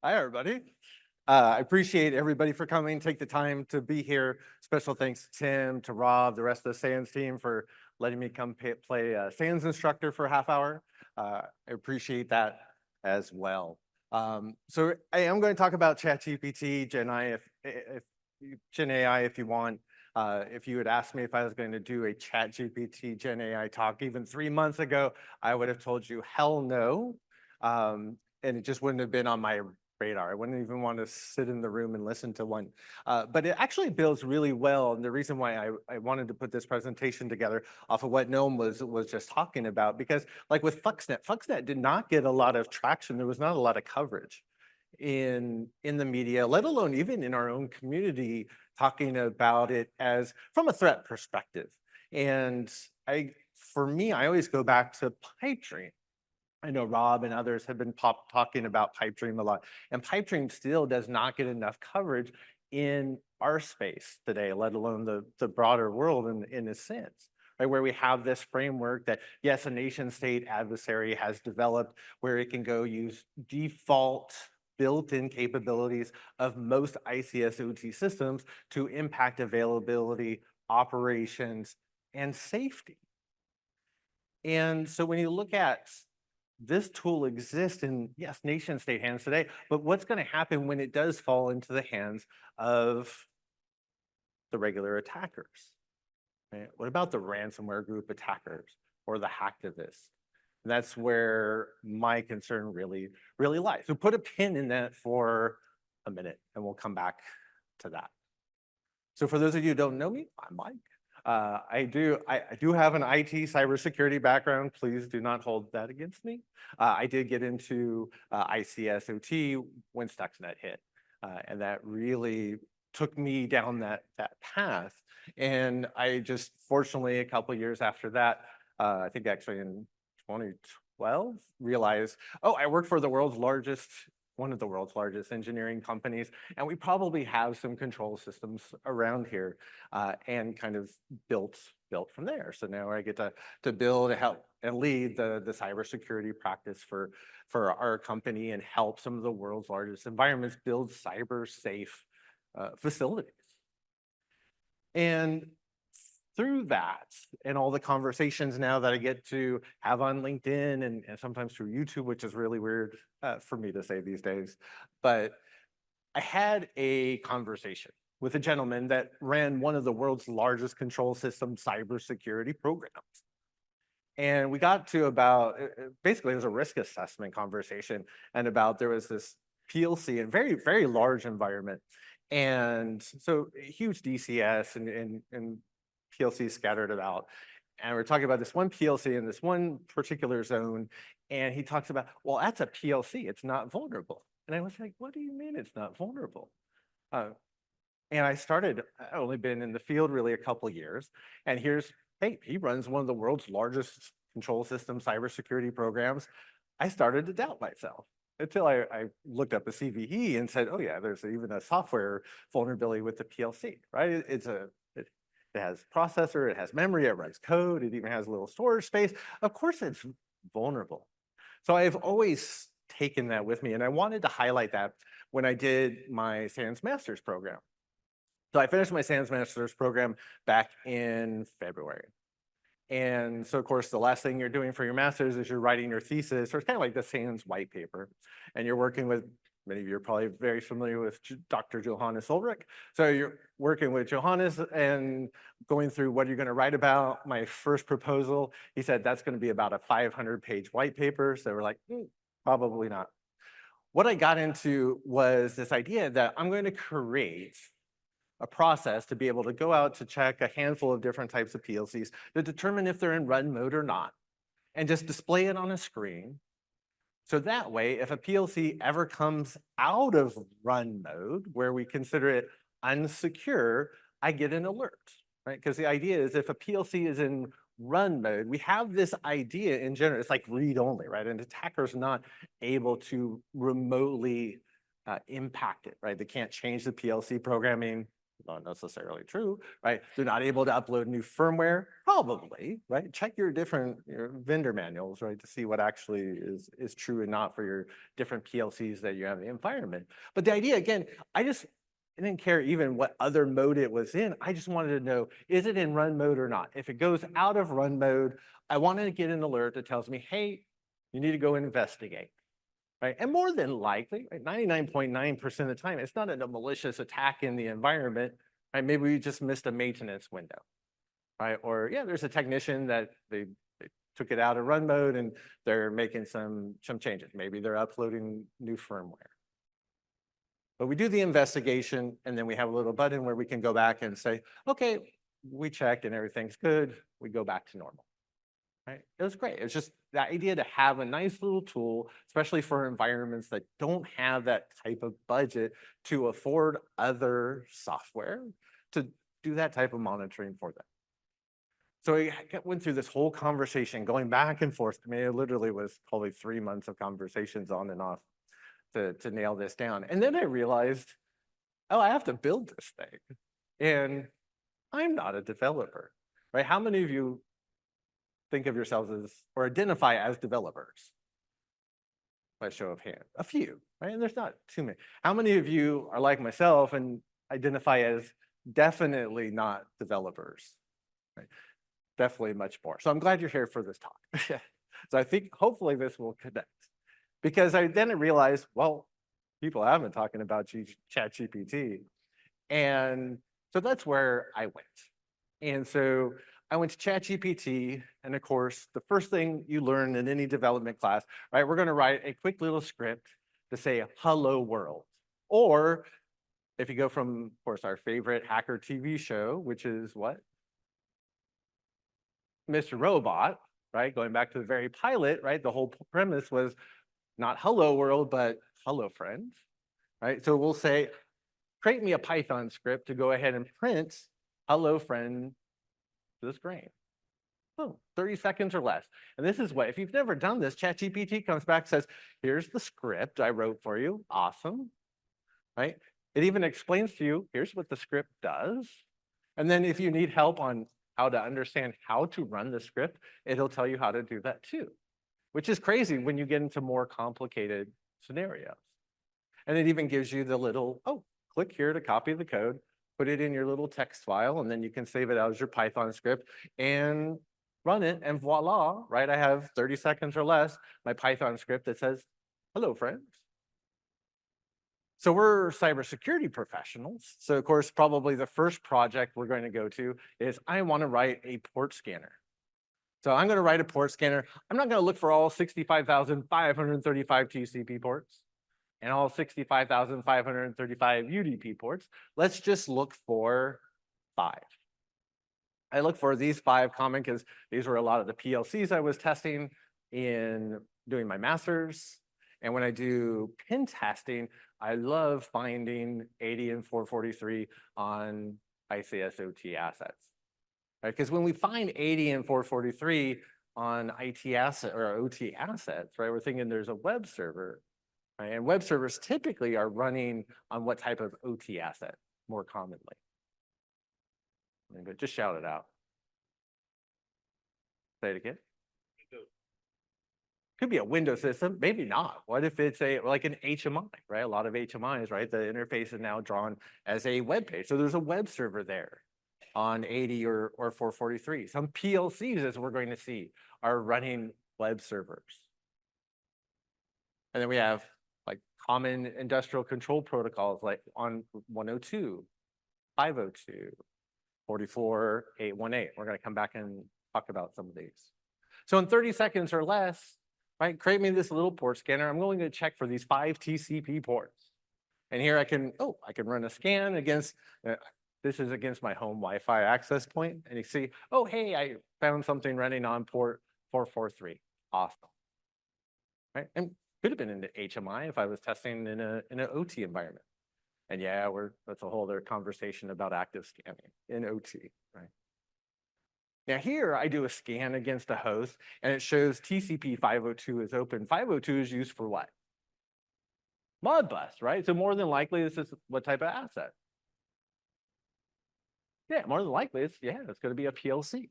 Hi, everybody. I appreciate everybody for coming, take the time to be here. Special thanks to Tim, to Rob, the rest of the SANS team for letting me come play SANS instructor for a half hour. I appreciate that as well. So I am going to talk about ChatGPT, Gen AI if you want. If you had asked me if I was going to do a ChatGPT Gen AI talk even 3 months ago, I would have told you hell no. And it just wouldn't have been on my radar. I wouldn't even want to sit in the room and listen to one. But it actually builds really well. And the reason why I wanted to put this presentation together off of what Noam was just talking about, because like with FluxNet did not get a lot of traction. There was not a lot of coverage in the media, let alone even in our own community, talking about it as from a threat perspective. And for me, I always go back to pipe dream. I know Rob and others have been talking about pipe dream a lot, and pipe dream still does not get enough coverage in our space today, let alone the broader world in a sense, right? Where we have this framework that, yes, a nation state adversary has developed where it can go use default built-in capabilities of most ICS OT systems to impact availability, operations, and safety. And so when you look at this tool exists in, yes, nation state hands today, but what's going to happen when it does fall into the hands of the regular attackers? Right? What about the ransomware group attackers or the hacktivists? And that's where my concern really lies. So put a pin in that for a minute and we'll come back to that. So for those of you who don't know me, I'm Mike. I do have an IT cybersecurity background. Please do not hold that against me. I did get into ICS OT when Stuxnet hit, and that really took me down that path. And I just, fortunately, a couple years after that, I think actually in 2012, realized, oh, I work for one of the world's largest engineering companies, and we probably have some control systems around here, and kind of built from there. So now I get to build, help, and lead the cybersecurity practice for our company and help some of the world's largest environments build cyber safe facilities. And through that and all the conversations now that I get to have on LinkedIn and sometimes through YouTube, which is really weird for me to say these days, but I had a conversation with a gentleman that ran one of the world's largest control system cybersecurity programs. And we got to about, basically it was a risk assessment conversation, and about there was this PLC in very large environment. And so huge DCS and PLCs scattered about. And we're talking about this one PLC in this one particular zone. And he talks about, well, that's a PLC, it's not vulnerable. And I was like, what do you mean it's not vulnerable? And I've only been in the field really a couple of years. And hey, he runs one of the world's largest control system cybersecurity programs. I started to doubt myself until I looked up a CVE and said, oh yeah, there's even a software vulnerability with the PLC, right? It has processor, it has memory, it runs code, it even has a little storage space. Of course it's vulnerable. So I've always taken that with me, and I wanted to highlight that when I did my SANS Master's program. So I finished my SANS Master's program back in February. And so, of course, the last thing you're doing for your master's is you're writing your thesis, or it's kind of like the SANS white paper. And you're working with, many of you are probably very familiar with Dr. Johannes Ulrich. So you're working with Johannes and going through what you're going to write about. My first proposal, he said, that's going to be about a 500-page white paper. So we're like, probably not. What I got into was this idea that I'm going to create a process to be able to go out to check a handful of different types of PLCs to determine if they're in run mode or not, and just display it on a screen. So that way, if a PLC ever comes out of run mode, where we consider it unsecure, I get an alert, right? Because the idea is if a PLC is in run mode, we have this idea in general, it's like read-only, right? An attacker's not able to remotely impact it, right? They can't change the PLC programming. Not necessarily true, right? They're not able to upload new firmware, probably, right? Check your vendor manuals, right, to see what actually is true and not for your different PLCs that you have in the environment. But the idea, again, I didn't care even what other mode it was in. I just wanted to know, is it in run mode or not? If it goes out of run mode, I wanted to get an alert that tells me, hey, you need to go investigate. Right? And more than likely, 99.9% of the time, it's not a malicious attack in the environment, right? Maybe we just missed a maintenance window, right? Or yeah, there's a technician that they took it out of run mode and they're making some changes. Maybe they're uploading new firmware. But we do the investigation and then we have a little button where we can go back and say, okay, we checked and everything's good. We go back to normal. Right? It was great. It's just the idea to have a nice little tool, especially for environments that don't have that type of budget to afford other software to do that type of monitoring for them. So I went through this whole conversation going back and forth. I mean, it literally was probably 3 months of conversations on and off to nail this down. And then I realized, oh, I have to build this thing. And I'm not a developer, right? How many of you think of yourselves as, or identify as developers? By show of hands, a few, right? And there's not too many. How many of you are like myself and identify as definitely not developers? Right? Definitely much more. So I'm glad you're here for this talk. So I think hopefully this will connect. Because then I realized, well, people have been talking about ChatGPT. And so that's where I went. And so I went to ChatGPT, and of course, the first thing you learn in any development class, right, we're gonna write a quick little script to say, hello world. Or if you go from, of course, our favorite hacker TV show, which is what? Mr. Robot, right? Going back to the very pilot, right? The whole premise was not hello world, but hello friends, right? So we'll say, create me a Python script to go ahead and print hello friend to the screen. Oh, 30 seconds or less. And this is what, if you've never done this, ChatGPT comes back and says, here's the script I wrote for you. Awesome, right? It even explains to you, here's what the script does. And then if you need help on how to understand how to run the script, it'll tell you how to do that too, which is crazy when you get into more complicated scenarios. And it even gives you the little, oh, click here to copy the code, put it in your little text file, and then you can save it out as your Python script and run it, and voila, right? I have 30 seconds or less, my Python script that says, hello, friends. So we're cybersecurity professionals. So of course, probably the first project we're going to go to is I want to write a port scanner. So I'm going to write a port scanner. I'm not going to look for all 65,535 TCP ports and all 65,535 UDP ports. Let's just look for 5. I look for these 5 common because these were a lot of the PLCs I was testing in doing my master's. And when I do pen testing, I love finding 80 and 443 on ICS OT assets. Right? Because when we find 80 and 443 on IT asset or OT assets, right, we're thinking there's a web server. Right? And web servers typically are running on what type of OT asset more commonly? But just shout it out. Say it again. Could be a Windows system, maybe not. What if it's like an HMI, right? A lot of HMIs, right? The interface is now drawn as a web page. So there's a web server there on 80 or 443. Some PLCs, as we're going to see, are running web servers. And then we have like common industrial control protocols like on 102, 502, 44, 818. We're going to come back and talk about some of these. So in 30 seconds or less, right, create me this little port scanner. I'm going to check for these 5 TCP ports. And here I can run a scan against, this is against my home Wi-Fi access point. And you see, oh, hey, I found something running on port 443. Awesome. Right? And could have been in the HMI if I was testing in an OT environment. And yeah, that's a whole other conversation about active scanning in OT, right? Now here I do a scan against a host and it shows TCP 502 is open. 502 is used for what? Modbus, right? So more than likely this is what type of asset? Yeah, more than likely, it's going to be a PLC.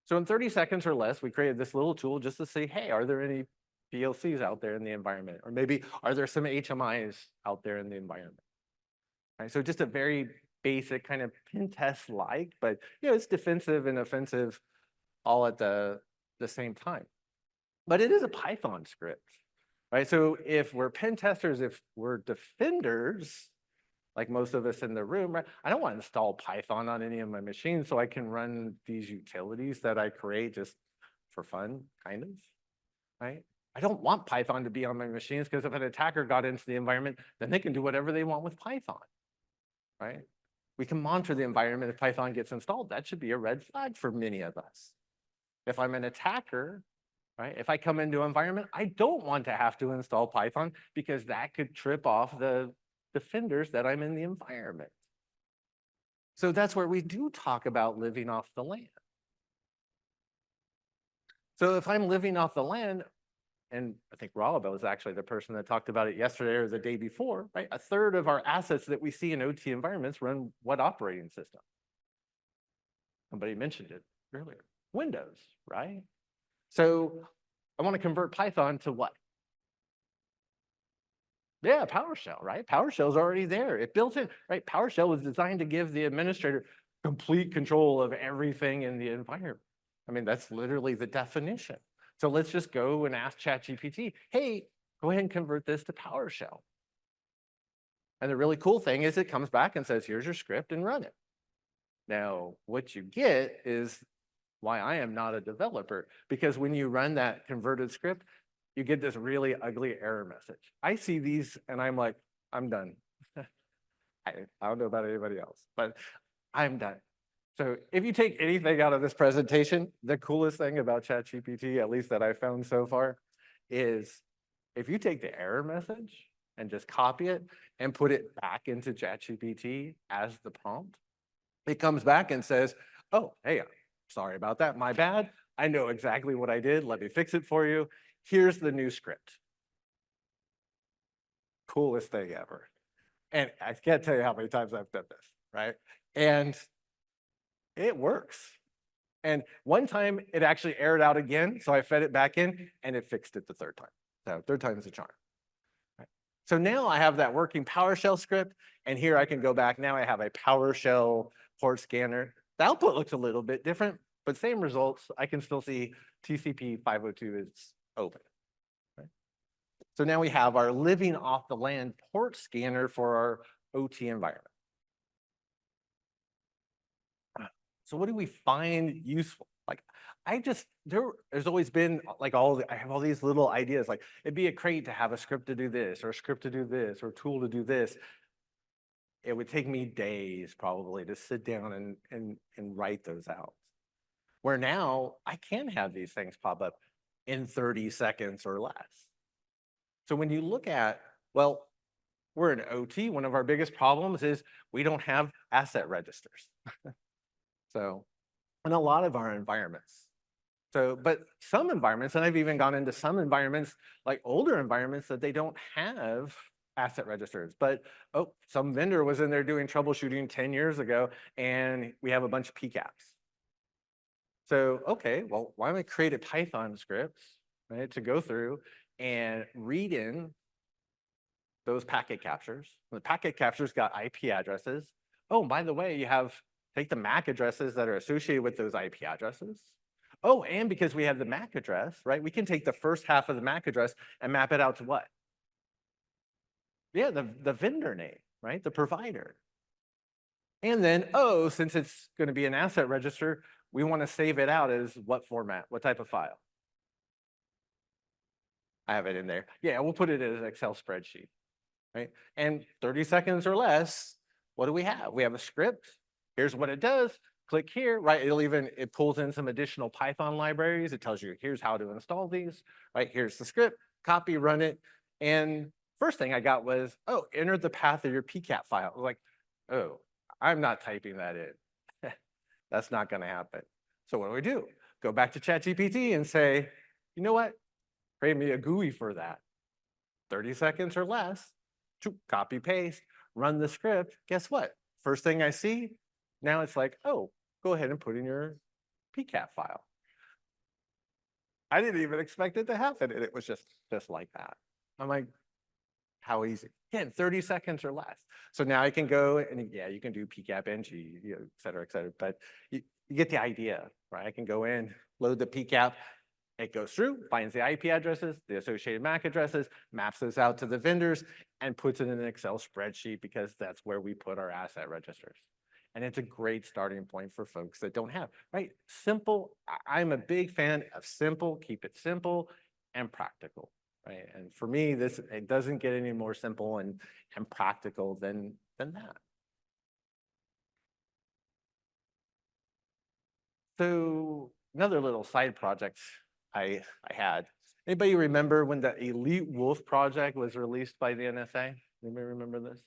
So in 30 seconds or less, we created this little tool just to say, hey, are there any PLCs out there in the environment? Or maybe are there some HMIs out there in the environment? Right? So just a very basic kind of pen test like, but it's defensive and offensive all at the same time. But it is a Python script, right? So if we're pen testers, if we're defenders, like most of us in the room, right? I don't want to install Python on any of my machines so I can run these utilities that I create just for fun, kind of, right? I don't want Python to be on my machines because if an attacker got into the environment, then they can do whatever they want with Python, right? We can monitor the environment if Python gets installed. That should be a red flag for many of us. If I'm an attacker, right? If I come into an environment, I don't want to have to install Python because that could trip off the defenders that I'm in the environment. So that's where we do talk about living off the land. So if I'm living off the land, and I think Rob was actually the person that talked about it yesterday or the day before, right? A third of our assets that we see in OT environments run what operating system? Somebody mentioned it earlier, Windows, right? So I want to convert Python to what? Yeah, PowerShell, right? PowerShell's already there. It built in, right? PowerShell was designed to give the administrator complete control of everything in the environment. I mean, that's literally the definition. So let's just go and ask ChatGPT, hey, go ahead and convert this to PowerShell. And the really cool thing is it comes back and says, here's your script and run it. Now, what you get is why I am not a developer, because when you run that converted script, you get this really ugly error message. I see these and I'm like, I'm done. I don't know about anybody else, but I'm done. So if you take anything out of this presentation, the coolest thing about ChatGPT, at least that I found so far, is if you take the error message and just copy it and put it back into ChatGPT as the prompt, it comes back and says, oh, hey, sorry about that, my bad. I know exactly what I did. Let me fix it for you. Here's the new script. Coolest thing ever. And I can't tell you how many times I've done this, right? And it works. And one time it actually errored out again. So I fed it back in and it fixed it the third time. So third time's a charm. Right? So now I have that working PowerShell script. And here I can go back. Now I have a PowerShell port scanner. The output looks a little bit different, but same results. I can still see TCP 502 is open. Right? So now we have our living off the land port scanner for our OT environment. So what do we find useful? Like, there's always been like I have all these little ideas, like it'd be great to have a script to do this, or a script to do this, or a tool to do this. It would take me days probably to sit down and write those out. Where now I can have these things pop up in 30 seconds or less. So when you look at, well, we're an OT, one of our biggest problems is we don't have asset registers. So, in a lot of our environments. So, but some environments, and I've even gone into some environments, like older environments, that they don't have asset registers. But, oh, some vendor was in there doing troubleshooting 10 years ago, and we have a bunch of PCAPs. So, okay, well, why don't we create a Python script, right, to go through and read in those packet captures. The packet captures got IP addresses. Oh, by the way, take the MAC addresses that are associated with those IP addresses. Oh, and because we have the MAC address, right, we can take the first half of the MAC address and map it out to what? Yeah, the vendor name, right, the provider. And then, oh, since it's going to be an asset register, we want to save it out as what format, what type of file? I have it in there. Yeah, we'll put it as an Excel spreadsheet, right? And 30 seconds or less, what do we have? We have a script. Here's what it does. Click here, right? It pulls in some additional Python libraries. It tells you here's how to install these, right? Here's the script, copy, run it. And first thing I got was, oh, enter the path of your PCAP file. I was like, oh, I'm not typing that in. That's not going to happen. So what do? Go back to ChatGPT and say, you know what? Create me a GUI for that. 30 seconds or less, copy paste, run the script. Guess what? first thing I see, now it's like, oh, go ahead and put in your PCAP file. I didn't even expect it to happen, and it was just like that. I'm like, how easy? Again, 30 seconds or less. So now I can go and yeah, you can do PCAP NG, you know, et cetera, but you get the idea, right? I can go in, load the PCAP, it goes through, finds the IP addresses, the associated MAC addresses, maps those out to the vendors, and puts it in an Excel spreadsheet because that's where we put our asset registers. And it's a great starting point for folks that don't have, right? Simple. I'm a big fan of simple, keep it simple and practical, right? And for me, it doesn't get any more simple and practical than that. So another little side project I had. Anybody remember when the Elite Wolf project was released by the NSA? Anybody remember this?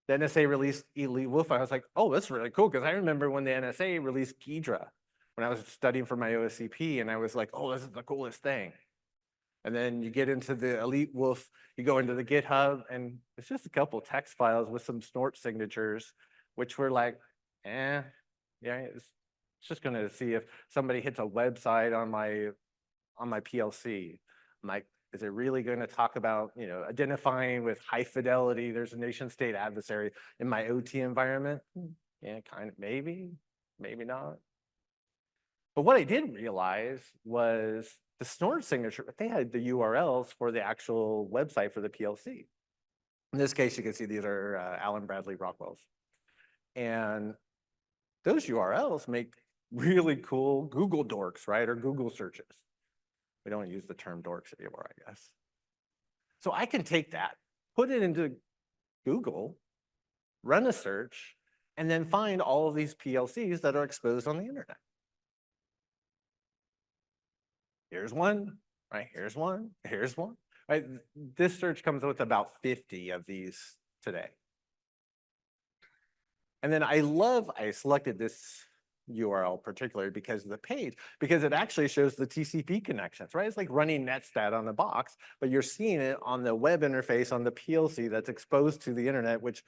The NSA released Elite Wolf. I was like, oh, that's really cool, because I remember when the NSA released Ghidra when I was studying for my OSCP, and I was like, oh, this is the coolest thing. And then you get into the Elite Wolf, you go into the GitHub, and it's just a couple text files with some snort signatures, which were like, yeah, it's just going to see if somebody hits a website on my PLC. I'm like, is it really going to talk about, you know, identifying with high fidelity? There's a nation state adversary in my OT environment. Yeah, kind of, maybe not. But what I did realize was the snort signature, they had the URLs for the actual website for the PLC. In this case, you can see these are Allen Bradley Rockwell's. And those URLs make really cool Google dorks, right? Or Google searches. We don't use the term dorks anymore, I guess. So I can take that, put it into Google, run a search, and then find all of these PLCs that are exposed on the internet. Here's one, right? Here's one, here's one, right? This search comes with about 50 of these today. And then I selected this URL particularly because of the page, because it actually shows the TCP connections, right? It's like running netstat on the box, but you're seeing it on the web interface on the PLC that's exposed to the internet, which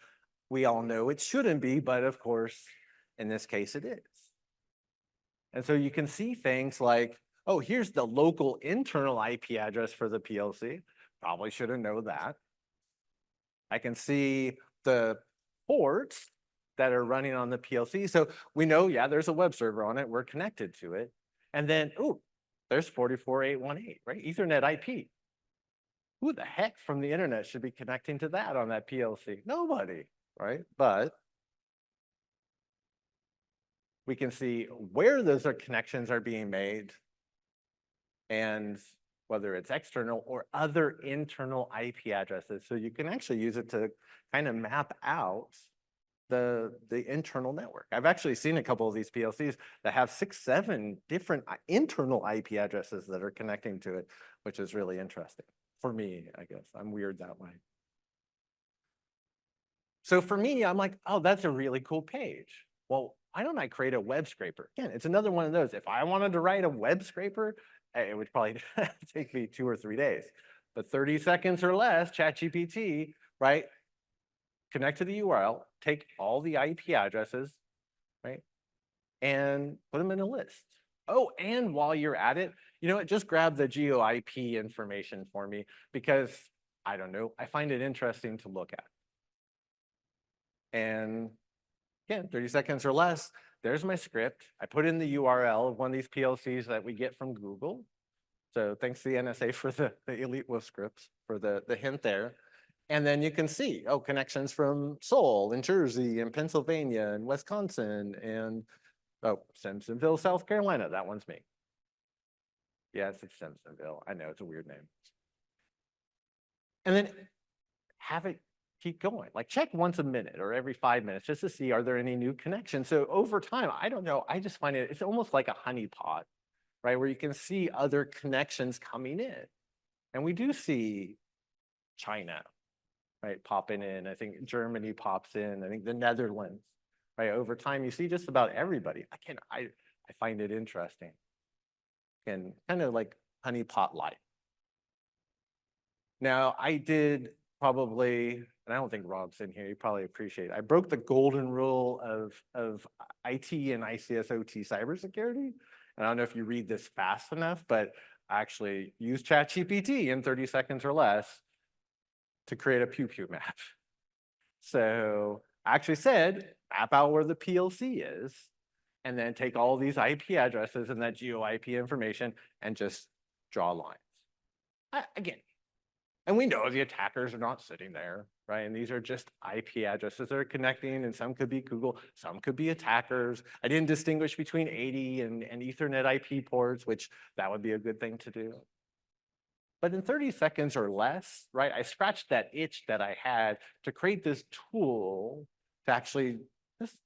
we all know it shouldn't be, but of course, in this case, it is. And so you can see things like, oh, here's the local internal IP address for the PLC. Probably should have known that. I can see the ports that are running on the PLC. So we know, yeah, there's a web server on it. We're connected to it. And then, oh, there's 44818, right? Ethernet IP. Who the heck from the internet should be connecting to that on that PLC? Nobody, right? But we can see where those connections are being made and whether it's external or other internal IP addresses. So you can actually use it to kind of map out the internal network. I've actually seen a couple of these PLCs that have 6, 7 different internal IP addresses that are connecting to it, which is really interesting. For me, I guess. I'm weird that way. So for me, I'm like, oh, that's a really cool page. Well, why don't I create a web scraper? Again, it's another one of those. If I wanted to write a web scraper, it would probably take me 2 or 3 days. But 30 seconds or less, ChatGPT, right? Connect to the URL, take all the IP addresses, right? And put them in a list. Oh, and while you're at it, you know what, just grab the GeoIP information for me because, I don't know, I find it interesting to look at. And again, 30 seconds or less, there's my script. I put in the URL of one of these PLCs that we get from Google. So thanks to the NSA for the Elite Wolf scripts, for the hint there. And then you can see, oh, connections from Seoul and Jersey and Pennsylvania and Wisconsin and, oh, Simpsonville, South Carolina. That one's me. Yes, it's Simpsonville. I know, it's a weird name. And then have it keep going. Like check once a minute or every 5 minutes just to see, are there any new connections? So over time, I don't know, I just find it's almost like a honeypot, right? Where you can see other connections coming in. And we do see China, right, popping in. I think Germany pops in. I think the Netherlands, right? Over time, you see just about everybody. I find it interesting. And kind of like honeypot light. Now, I did probably and I don't think Rob's in here, you probably appreciate it. I broke the golden rule of IT and ICS OT cybersecurity. And I don't know if you read this fast enough, but I actually use ChatGPT in 30 seconds or less to create a pew pew map. So I actually said, map out where the PLC is, and then take all these IP addresses and that geo IP information and just draw lines. Again, and we know the attackers are not sitting there, right? And these are just IP addresses that are connecting, and some could be Google, some could be attackers. I didn't distinguish between 80 and Ethernet IP ports, which that would be a good thing to do. But in 30 seconds or less, right, I scratched that itch that I had to create this tool to actually just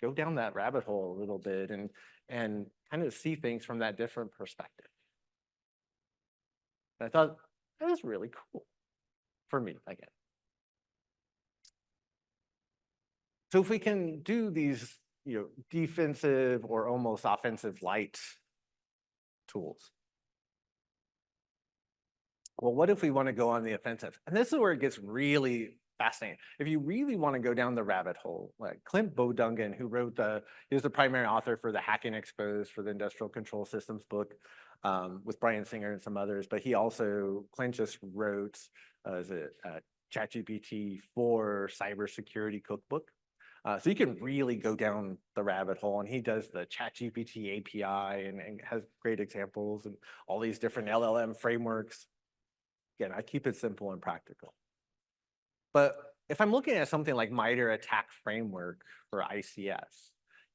go down that rabbit hole a little bit and kind of see things from that different perspective. And I thought that was really cool for me, again. So if we can do these, defensive or almost offensive light tools, well, what if we want to go on the offensive? And this is where it gets really fascinating. If you really want to go down the rabbit hole, like Clint Bodungan, who wrote he was the primary author for the Hacking Exposed for the Industrial Control Systems book, with Brian Singer and some others, but Clint just wrote ChatGPT 4 cybersecurity cookbook. So you can really go down the rabbit hole, and he does the ChatGPT API and has great examples and all these different LLM frameworks. Again, I keep it simple and practical. But if I'm looking at something like MITRE ATT&CK framework for ICS,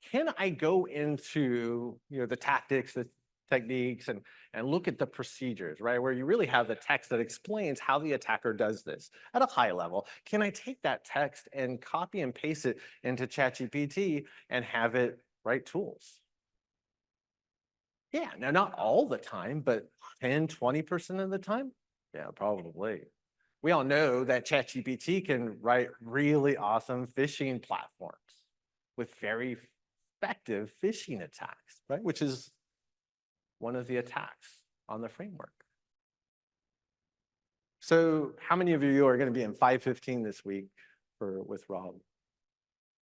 can I go into the tactics, the techniques, and look at the procedures, right? Where you really have the text that explains how the attacker does this at a high level. Can I take that text and copy and paste it into ChatGPT and have it write tools? Yeah, now not all the time, but 10, 20% of the time? Yeah, probably. We all know that ChatGPT can write really awesome phishing platforms with very effective phishing attacks, right? Which is one of the attacks on the framework. So how many of you are going to be in 515 this week with Rob?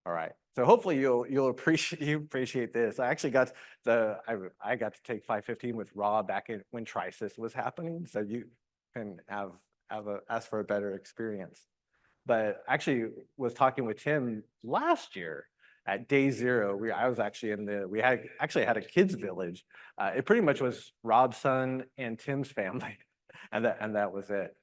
All right. So hopefully you'll appreciate this. I actually got I got to take 515 with Rob back when Trisis was happening. So you can ask for a better experience. But actually was talking with Tim last year at day 0. I was actually we had a kids village. It pretty much was Rob's son and Tim's family, and that was it.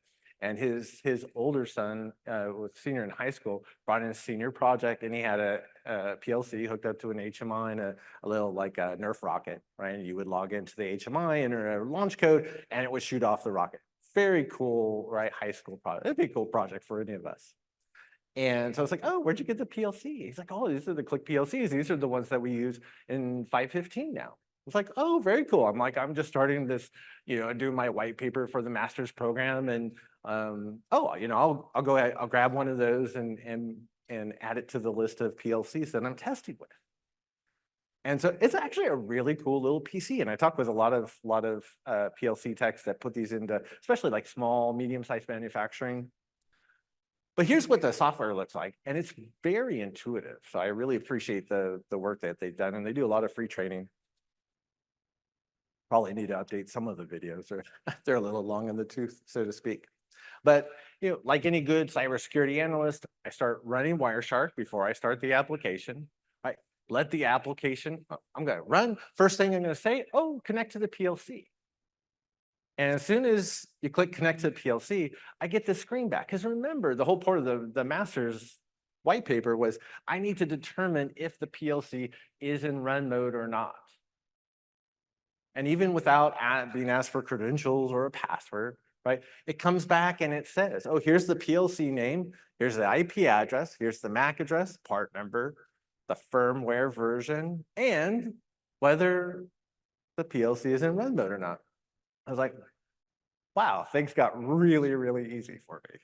And his older son was senior in high school, brought in a senior project, and he had a PLC hooked up to an HMI and a little like a Nerf rocket, right? And you would log into the HMI, enter a launch code, and it would shoot off the rocket. Very cool, right? High school project. It'd be a cool project for any of us. And so I was like, oh, where'd you get the PLC? He's like, oh, these are the Click PLCs. These are the ones that we use in 515 now. It's like, oh, very cool. I'm like, I'm just starting this, doing my white paper for the master's program. And I'll go ahead, I'll grab one of those and add it to the list of PLCs that I'm testing with. And so it's actually a really cool little PC. And I talk with a lot of PLC techs that put these into, especially like small, medium-sized manufacturing. But here's what the software looks like, and it's very intuitive. So I really appreciate the work that they've done, and they do a lot of free training. Probably need to update some of the videos, or they're a little long in the tooth, so to speak. But like any good cybersecurity analyst, I start running Wireshark before I start the application. I let the application, I'm going to run. First thing I'm going to say, oh, connect to the PLC. And as soon as you click connect to the PLC, I get this screen back. Because remember, the whole part of the master's white paper was, I need to determine if the PLC is in run mode or not. And even without being asked for credentials or a password, right? It comes back and it says, oh, here's the PLC name, here's the IP address, here's the MAC address, part number, the firmware version, and whether the PLC is in run mode or not. I was like, wow, things got really, really easy for me,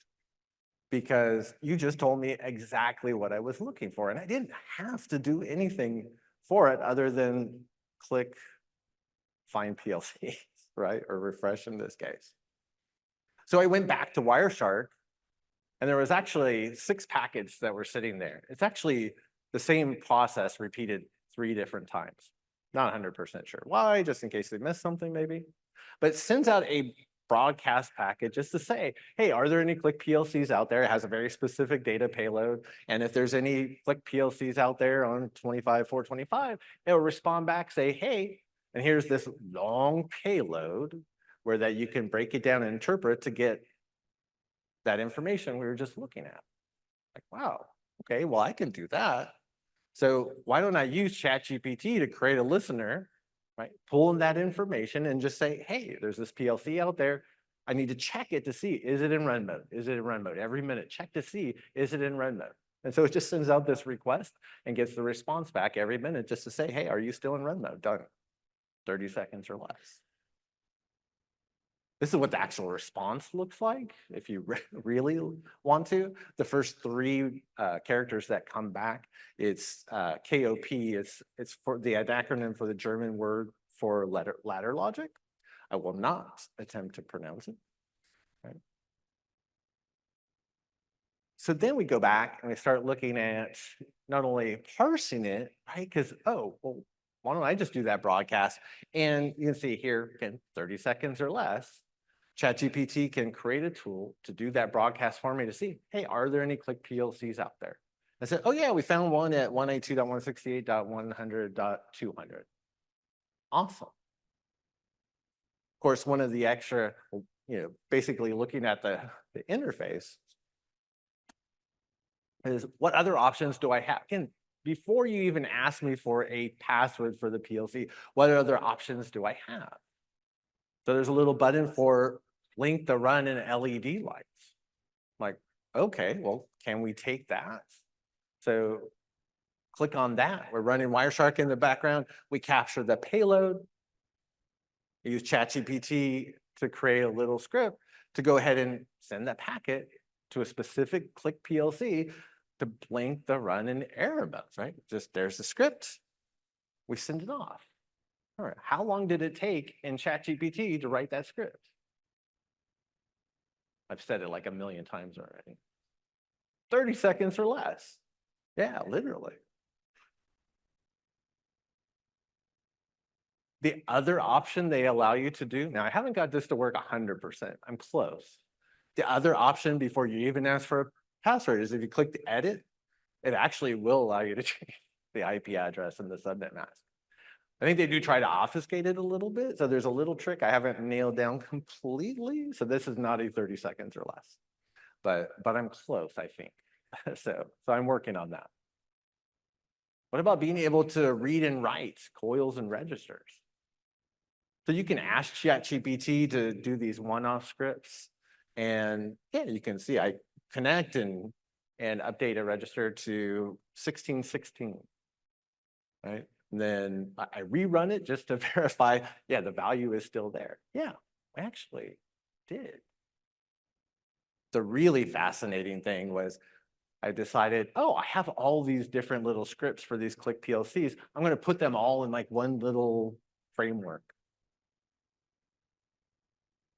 because you just told me exactly what I was looking for. And I didn't have to do anything for it other than click find PLC, right? Or refresh in this case. So I went back to Wireshark And there was actually 6 packets that were sitting there. It's actually the same process repeated 3 different times. Not 100% sure why, just in case they missed something maybe. But it sends out a broadcast packet just to say, hey, are there any Click PLCs out there? It has a very specific data payload. And if there's any Click PLCs out there on 25.425, it will respond back, say, hey, and here's this long payload where that you can break it down and interpret to get that information we were just looking at. Like, wow, okay, well, I can do that. So why don't I use ChatGPT to create a listener, right? Pull in that information and just say, hey, there's this PLC out there. I need to check it to see, is it in run mode? Is it in run mode? Every minute, check to see, is it in run mode? And so it just sends out this request and gets the response back every minute just to say, hey, are you still in run mode? Done. 30 seconds or less. This is what the actual response looks like if you really want to. The first 3 characters that come back, it's KOP. It's for the acronym for the German word for ladder logic. I will not attempt to pronounce it. Right? So then we go back and we start looking at not only parsing it, right? Because, oh, well, why don't I just do that broadcast? And you can see here, again, 30 seconds or less. ChatGPT can create a tool to do that broadcast for me to see, hey, are there any Click PLCs out there? I said, oh yeah, we found one at 192.168.100.200. Awesome. Of course, one of the extra, basically looking at the interface is what other options do I have? Again, before you even ask me for a password for the PLC, what other options do I have? So there's a little button for link the run and LED lights. I'm like, okay, well, can we take that? So click on that. We're running Wireshark in the background. We capture the payload. We use ChatGPT to create a little script to go ahead and send that packet to a specific Click PLC to blink the run and error modes, right? Just there's the script. We send it off. All right, how long did it take in ChatGPT to write that script? I've said it like a million times already. 30 seconds or less. Yeah, literally. The other option they allow you to do, now I haven't got this to work 100%, I'm close. The other option before you even ask for a password is if you click the edit, it actually will allow you to change the IP address and the subnet mask. I think they do try to obfuscate it a little bit. So there's a little trick I haven't nailed down completely. So this is not a 30 seconds or less, but I'm close, I think. So I'm working on that. What about being able to read and write coils and registers? So you can ask ChatGPT to do these one-off scripts. And yeah, you can see I connect and update a register to 1616, right? And then I rerun it just to verify, yeah, the value is still there. Yeah, I actually did. The really fascinating thing was I decided, oh, I have all these different little scripts for these Click PLCs. I'm going to put them all in like one little framework.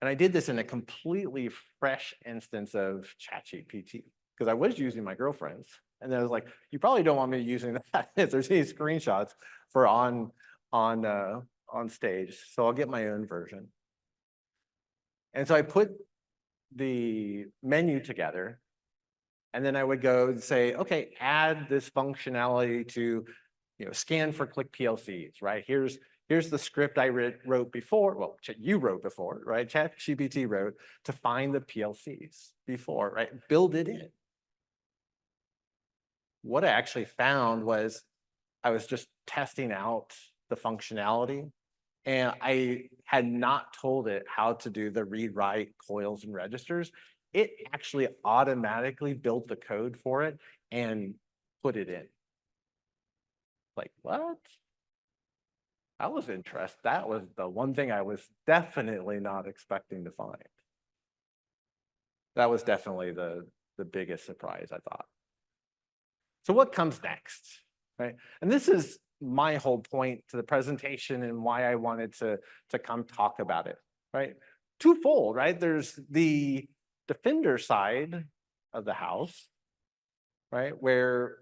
And I did this in a completely fresh instance of ChatGPT because I was using my girlfriend's. And then I was like, you probably don't want me using that if there's any screenshots for on stage. So I'll get my own version. And so I put the menu together. And then I would go and say, okay, add this functionality to scan for Click PLCs, right? Here's the script I wrote before, well, you wrote before, right? ChatGPT wrote to find the PLCs before, right? Build it in. What I actually found was I was just testing out the functionality, and I had not told it how to do the read, write, coils, and registers. It actually automatically built the code for it and put it in. Like, what? I was interested. That was the one thing I was definitely not expecting to find. That was definitely the biggest surprise, I thought. So what comes next, right? And this is my whole point to the presentation and why I wanted to come talk about it, right? Twofold, right? There's the defender side of the house, right? Where,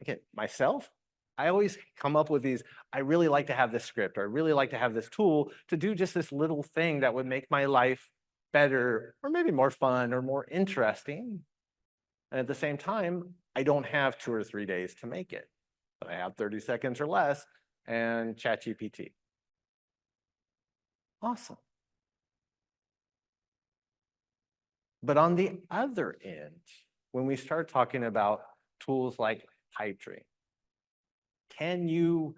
again, myself, I always come up with these, I really like to have this script, or I really like to have this tool to do just this little thing that would make my life better, or maybe more fun, or more interesting. And at the same time, I don't have 2 or 3 days to make it, but I have 30 seconds or less and ChatGPT. Awesome. But on the other end, when we start talking about tools like pipe dream, can you,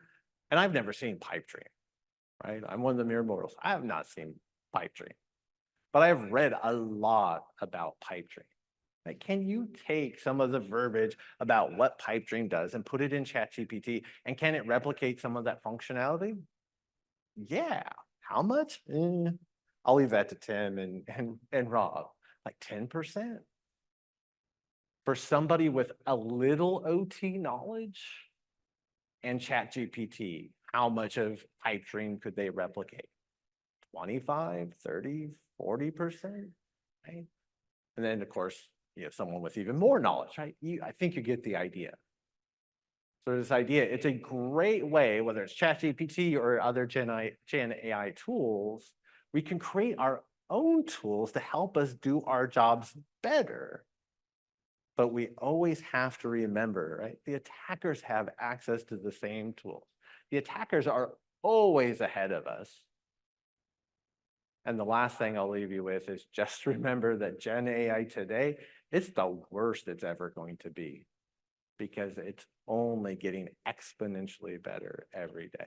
and I've never seen pipe dream, right? I'm one of the mere mortals. I have not seen pipe dream, but I've read a lot about pipe dream. Like, can you take some of the verbiage about what pipe dream does and put it in ChatGPT, and can it replicate some of that functionality? Yeah. How much? I'll leave that to Tim and Rob. Like 10%? For somebody with a little OT knowledge and ChatGPT, how much of pipe dream could they replicate? 25, 30, 40%, right? And then of course, you have someone with even more knowledge, right? I think you get the idea. So this idea, it's a great way, whether it's ChatGPT or other Gen AI tools, we can create our own tools to help us do our jobs better. But we always have to remember, right? The attackers have access to the same tools. The attackers are always ahead of us. And the last thing I'll leave you with is just remember that Gen AI today, it's the worst it's ever going to be, because it's only getting exponentially better every day.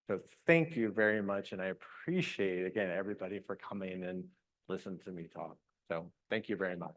So thank you very much. And I appreciate, again, everybody for coming and listening to me talk. So thank you very much.